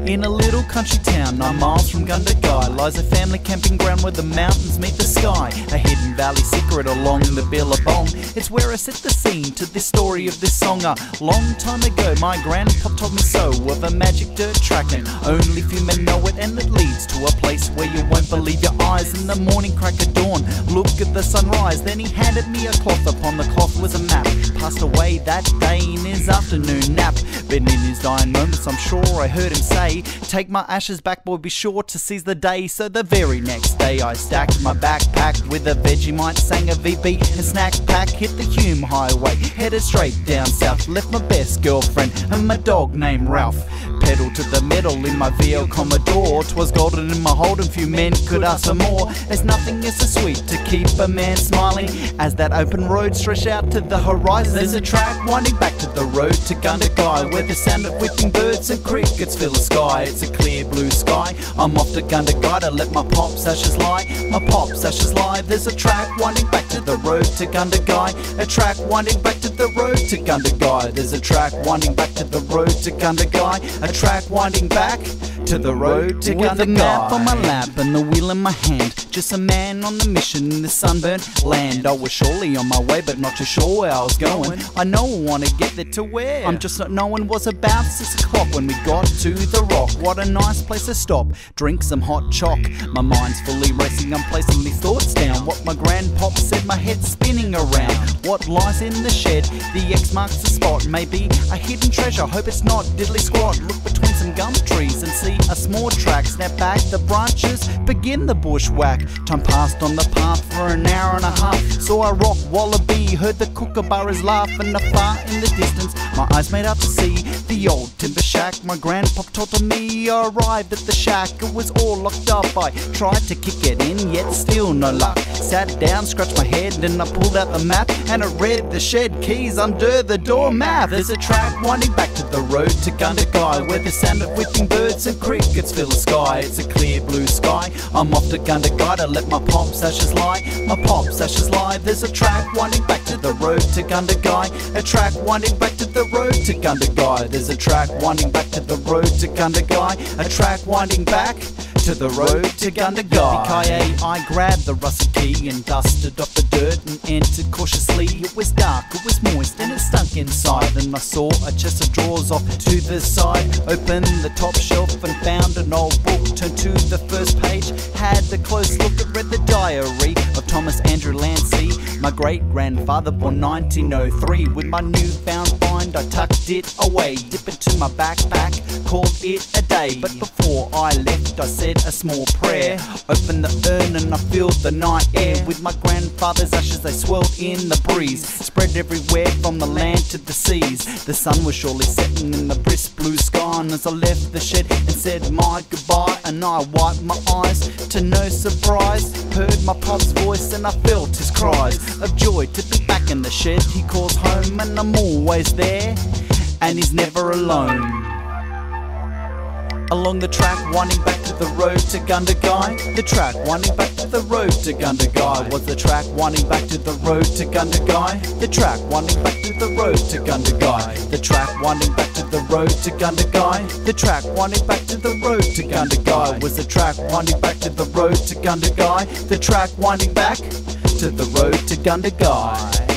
In a little country town 9 miles from Gundagai lies a family camping ground where the mountains meet the sky. A hidden valley secret along the Billabong. It's where I set the scene to this story of this song. A long time ago my grandpa told me so, of a magic dirt track, and only few men know it, and it leads to a place where you won't believe your eyes. In the morning crack of dawn, look at the sunrise. Then he handed me a cloth, upon the cloth was a map. Passed away that day in his afternoon nap. But in his dying moments I'm sure I heard him say, take my ashes back boy, be sure to seize the day. So the very next day I stacked my backpack with a Vegemite, sang a VB and snack pack. Hit the Hume Highway, headed straight down south. Left my best girlfriend and my dog named Ralph. Pedal to the metal in my VL Commodore. 'Twas golden in my Holden, few men could ask for more. There's nothing is so sweet to keep a man smiling as that open road stretched out to the horizon. There's a track winding back to the road to Gundagai, where the sound of whipping birds and crickets fill the sky. It's a clear blue sky. I'm off to Gundagai to let my pop's ashes lie. My pop's ashes lie. There's a track winding back to the road to Gundagai. A track winding back to the road to Gundagai. There's a track winding back to the road to Gundagai. A track winding back to the road to Gundagai. With a map on my lap and the wheel in my hand, just a man on the mission in this sunburnt land. I was surely on my way, but not too sure where I was going. I know I want to get there to where I'm just not knowing. Was about 6 o'clock when we got to the rock. What a nice place to stop, drink some hot choc. My mind's fully racing, I'm placing these thoughts down. What my grandpop said, my head's spinning around. What lies in the shed, the X marks the spot. Maybe a hidden treasure, hope it's not diddly squat. Look between some gum trees and see a small track. Snap back the branches, begin the bushwhack. Time passed on the path for an hour and a half. Saw a rock wallaby, heard the kookaburras laugh, and afar in the distance my eyes made out to see the old timber shack. My grandpop told me I arrived at the shack. It was all locked up, I tried to kick it in, yet still no luck. Sat down, scratched my head, and I pulled out the map, and I read the shed keys under the doormat. There's a track winding back to the road to Gundagai, where the sound of whipping birds and crickets fill the sky. It's a clear blue sky. I'm off to Gundagai to let my pop's ashes lie. My pop's ashes lie. There's a track winding back to the road to Gundagai. A track winding back to the road to Gundagai. There's a track winding back to the road to Gundagai. A track winding back to the road to Gundagai. I grabbed the rusty key and dusted off the dirt and entered cautiously. It was dark, it was moist, and it stunk inside. And I saw a chest of drawers off to the side. Opened the top shelf and found an old book. Turned to the first page, had a close look. It read the diary of Thomas Andrew Lancy, my great-grandfather, born 1903. With my newfound find, I tucked it away, dip it to my backpack, called it a day. But before I left, I said a small prayer. Opened the urn and I filled the night air with my grandfather's ashes. They swirled in the breeze, spread everywhere from the land to the seas. The sun was surely setting in the brisk blue sky, and as I left the shed and said my goodbye, and I wiped my eyes to no surprise, heard my pop's voice and I felt his cries of joy to be back in the shed he calls home. And I'm always there, and he's never alone. Along the track winding back to the road to Gundagai. The track winding back to the road to Gundagai. Was the track winding back to the road to Gundagai? The track winding back to the road to Gundagai. The track winding back to the road to Gundagai. The track winding back to the road to Gundagai. Was the track winding back to the road to Gundagai? The track winding back to the road to Gundagai.